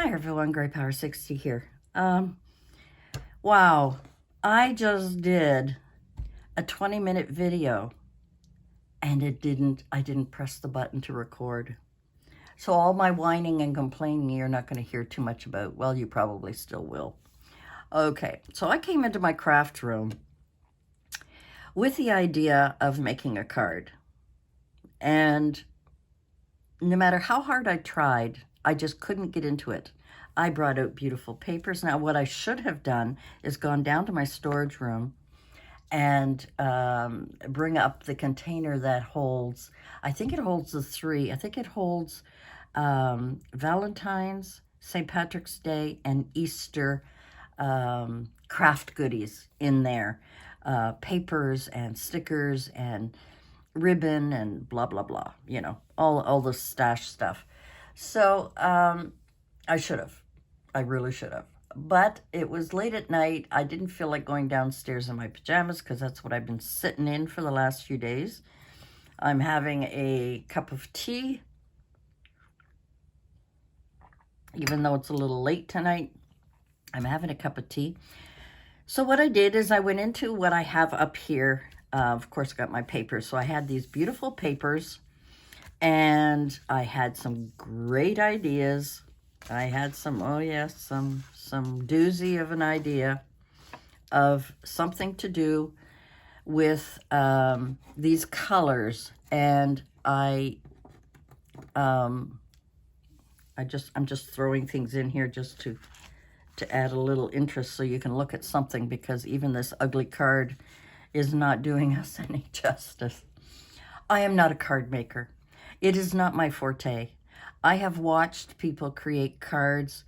Hi everyone, Grey Power 60 here. Wow, I just did a 20-minute video and I didn't press the button to record. So all my whining and complaining you're not going to hear too much about. Well, you probably still will. Okay, so I came into my craft room with the idea of making a card. And no matter how hard I tried, I just couldn't get into it. I brought out beautiful papers. Now, what I should have done is gone down to my storage room and bring up the container that holds, I think it holds the three. I think it holds Valentine's, St. Patrick's Day, and Easter craft goodies in there. Papers and stickers and ribbon and blah, blah, blah. You know, all the stash stuff. So I should have. I really should have. But it was late at night. I didn't feel like going downstairs in my pajamas because that's what I've been sitting in for the last few days. I'm having a cup of tea. Even though it's a little late tonight, I'm having a cup of tea. So what I did is I went into what I have up here. Of course, I got my papers. So I had these beautiful papers. And I had some great ideas. I had some, oh yes, some doozy of an idea of something to do with these colors. And I'm just throwing things in here just to add a little interest so you can look at something, because even this ugly card is not doing us any justice. I am not a card maker. It is not my forte. I have watched people create cards,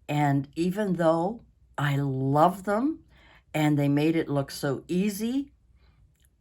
and even though I love them and they made it look so easy,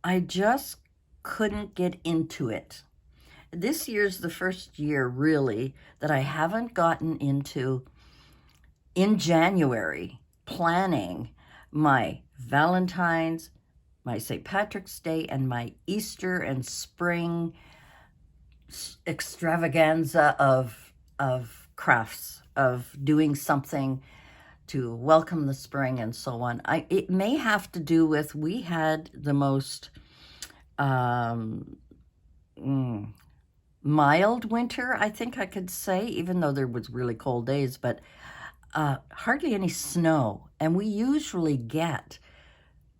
I just couldn't get into it. This year's the first year, really, that I haven't gotten into, in January, planning my Valentine's, my St. Patrick's Day, and my Easter and spring extravaganza of crafts, of doing something to welcome the spring and so on. It may have to do with, we had the most mild winter, I think I could say, even though there was really cold days, but hardly any snow. And we usually get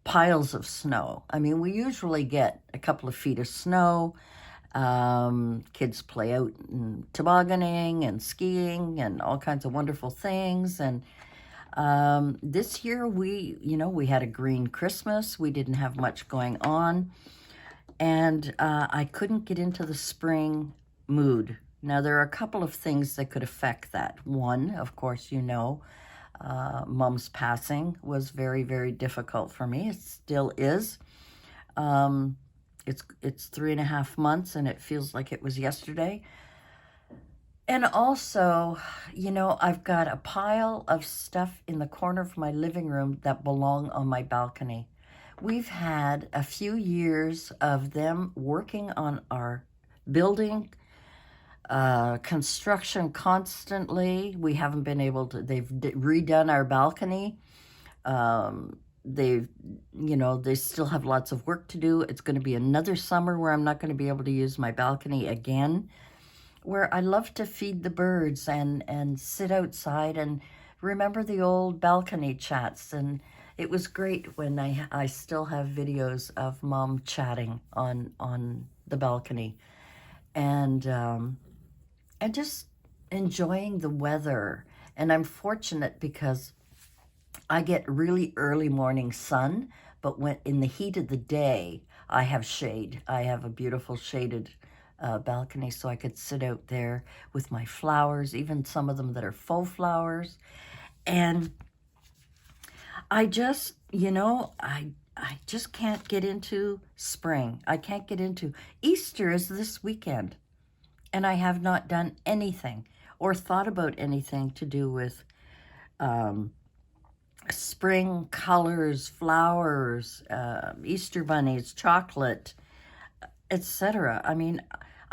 piles of snow. I mean, we usually get a couple of feet of snow. Kids play out in tobogganing and skiing and all kinds of wonderful things. And this year we had a green Christmas. We didn't have much going on. And I couldn't get into the spring mood. Now, there are a couple of things that could affect that. One, of course, Mom's passing was very, very difficult for me. It still is. It's 3.5 months, and it feels like it was yesterday. And also, I've got a pile of stuff in the corner of my living room that belong on my balcony. We've had a few years of them working on our building, construction constantly. We haven't been able to, they've redone our balcony. They still have lots of work to do. It's going to be another summer where I'm not going to be able to use my balcony again, where I love to feed the birds and sit outside and remember the old balcony chats. And it was great when I still have videos of Mom chatting on the balcony and just enjoying the weather. And I'm fortunate because I get really early morning sun, but when in the heat of the day, I have shade. I have a beautiful shaded balcony, so I could sit out there with my flowers, even some of them that are faux flowers. And I just, I just can't get into spring. I can't get into Easter is this weekend, and I have not done anything or thought about anything to do with spring colors, flowers, Easter bunnies, chocolate, etc. I mean,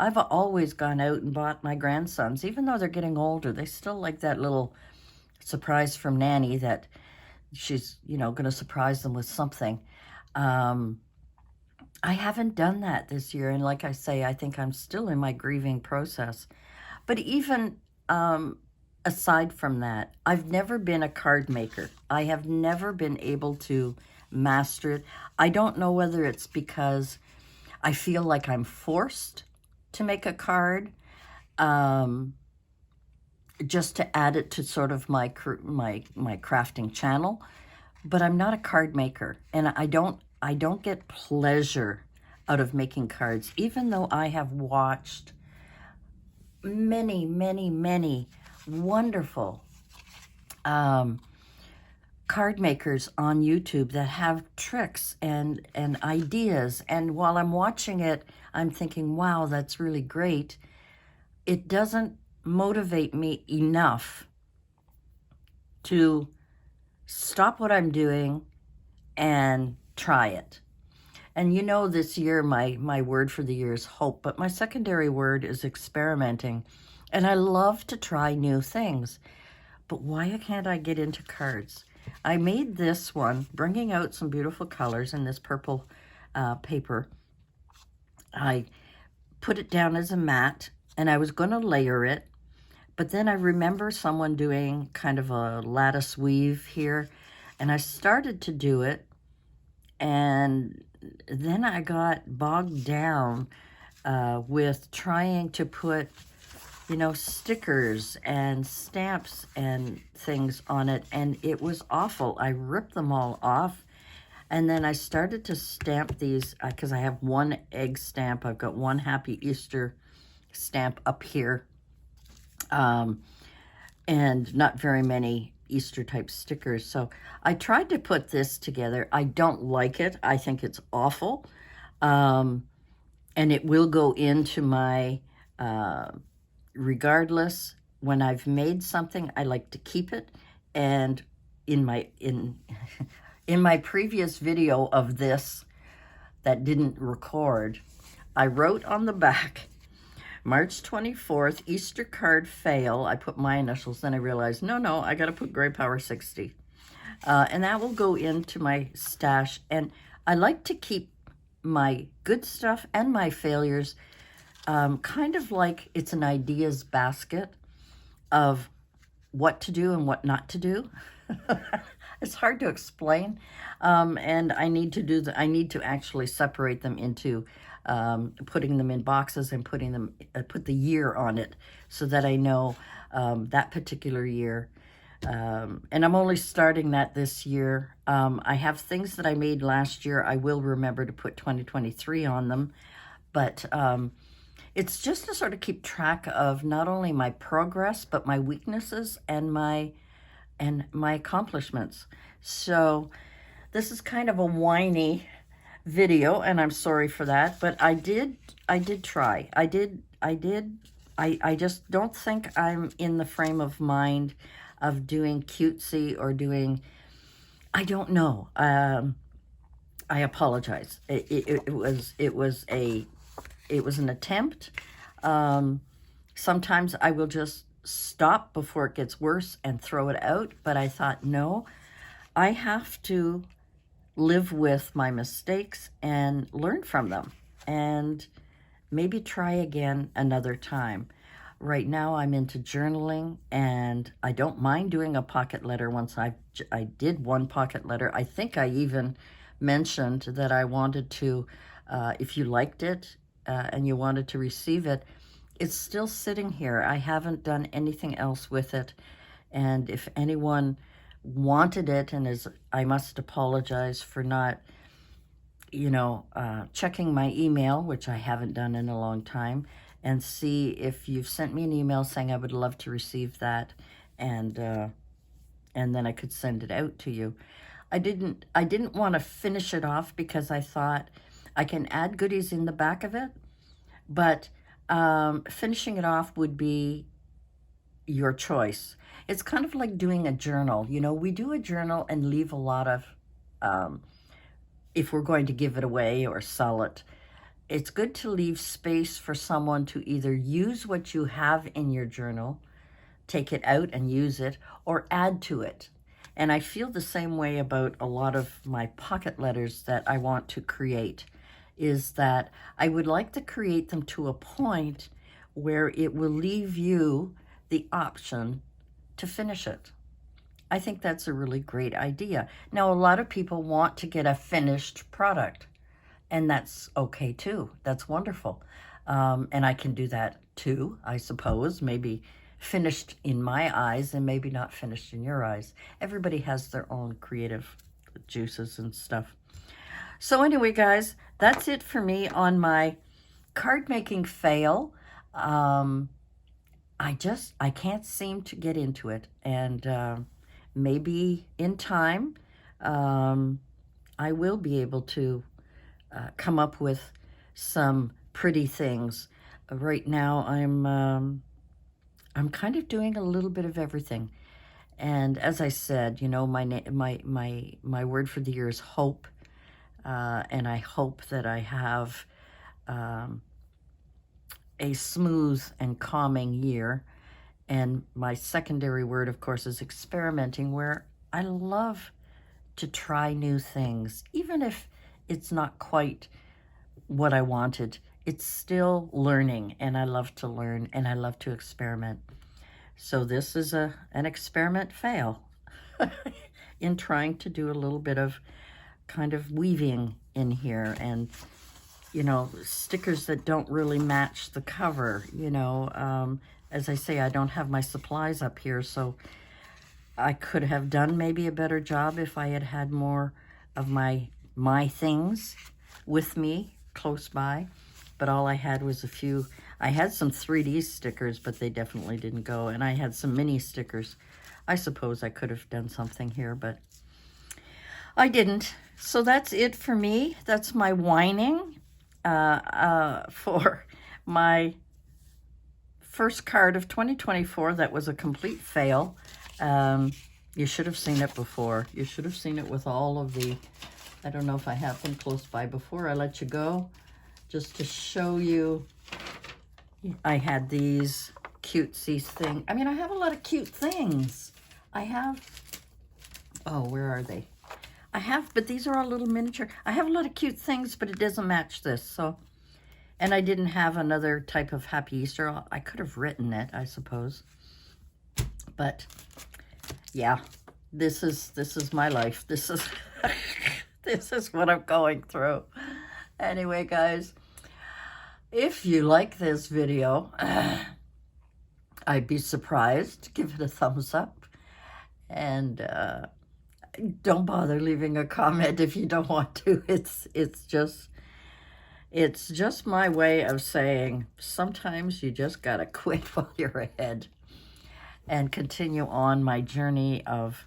I've always gone out and bought my grandsons, even though they're getting older, they still like that little surprise from Nanny that she's, going to surprise them with something. I haven't done that this year. And like I say, I think I'm still in my grieving process. But even aside from that, I've never been a card maker. I have never been able to master it. I don't know whether it's because I feel like I'm forced to make a card, just to add it to sort of my crafting channel. But I'm not a card maker, and I don't get pleasure out of making cards, even though I have watched many, many, many wonderful card makers on YouTube that have tricks and ideas. And while I'm watching it, I'm thinking, wow, that's really great. It doesn't motivate me enough to stop what I'm doing and try it. And this year, my word for the year is hope, but my secondary word is experimenting. And I love to try new things. But why can't I get into cards? I made this one, bringing out some beautiful colors in this purple paper. I put it down as a mat, and I was going to layer it. But then I remember someone doing kind of a lattice weave here, and I started to do it, and then I got bogged down with trying to put, stickers and stamps and things on it, and it was awful. I ripped them all off, and then I started to stamp these, because I have one egg stamp. I've got one Happy Easter stamp up here, and not very many Easter type stickers. So I tried to put this together. I don't like it. I think it's awful. And it will go into my, regardless, when I've made something, I like to keep it. And in my previous video of this that didn't record, I wrote on the back, March 24th, Easter card fail. I put my initials, then I realized, no, I got to put Grey Power 60. And that will go into my stash. And I like to keep my good stuff and my failures kind of like it's an ideas basket of what to do and what not to do. It's hard to explain. And I need to actually separate them into putting them in boxes and put the year on it so that I know that particular year. And I'm only starting that this year. I have things that I made last year. I will remember to put 2023 on them, but it's just to sort of keep track of not only my progress, but my weaknesses and my accomplishments. So this is kind of a whiny video, and I'm sorry for that, but I did try. I just don't think I'm in the frame of mind of doing cutesy or doing, I don't know. I apologize. It was an attempt. Sometimes I will just stop before it gets worse and throw it out, but I thought, no, I have to live with my mistakes and learn from them and maybe try again another time. Right now I'm into journaling, and I don't mind doing a pocket letter. Once I did one pocket letter. I think I even mentioned that I wanted to, if you liked it and you wanted to receive it, it's still sitting here. I haven't done anything else with it. And if anyone wanted it, and I must apologize for not, checking my email, which I haven't done in a long time, and see if you've sent me an email saying I would love to receive that, and then I could send it out to you. I didn't want to finish it off because I thought I can add goodies in the back of it, but finishing it off would be your choice. It's kind of like doing a journal. We do a journal and leave a lot of, if we're going to give it away or sell it, it's good to leave space for someone to either use what you have in your journal, take it out and use it, or add to it. And I feel the same way about a lot of my pocket letters that I want to create, is that I would like to create them to a point where it will leave you the option to finish it. I think that's a really great idea. Now, a lot of people want to get a finished product, and that's okay too. That's wonderful. And I can do that too, I suppose. Maybe finished in my eyes and maybe not finished in your eyes. Everybody has their own creative juices and stuff. So anyway, guys, that's it for me on my card making fail. I can't seem to get into it. And maybe in time, I will be able to come up with some pretty things. Right now, I'm kind of doing a little bit of everything. And as I said, you know, my word for the year is hope. And I hope that I have a smooth and calming year. And my secondary word, of course, is experimenting, where I love to try new things. Even if it's not quite what I wanted, it's still learning, and I love to learn, and I love to experiment. So this is an experiment fail in trying to do a little bit of kind of weaving in here, and, you know, stickers that don't really match the cover, you know. As I say, I don't have my supplies up here, so I could have done maybe a better job if I had had more of my things with me close by. But all I had was a few. I had some 3D stickers, but they definitely didn't go. And I had some mini stickers. I suppose I could have done something here, but I didn't. So that's it for me. That's my whining for my first card of 2024 that was a complete fail. You should have seen it before. You should have seen it with all of the, I don't know if I have them close by before I let you go, just to show you. I had these cutesy things. I mean, I have a lot of cute things. I have, oh, where are they? I have, but these are all little miniature. I have a lot of cute things, but it doesn't match this, so. And I didn't have another type of Happy Easter. I could have written it, I suppose. But yeah, this is my life. This is this is what I'm going through. Anyway, guys, if you like this video, I'd be surprised. Give it a thumbs up, and don't bother leaving a comment if you don't want to. It's just my way of saying sometimes you just gotta quit while you're ahead and continue on my journey of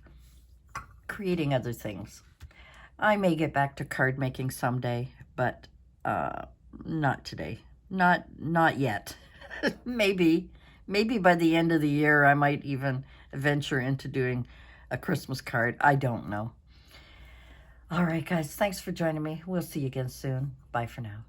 creating other things. I may get back to card making someday, but not today. Not yet. Maybe by the end of the year I might even venture into doing a Christmas card. I don't know. All right, guys, thanks for joining me. We'll see you again soon. Bye for now.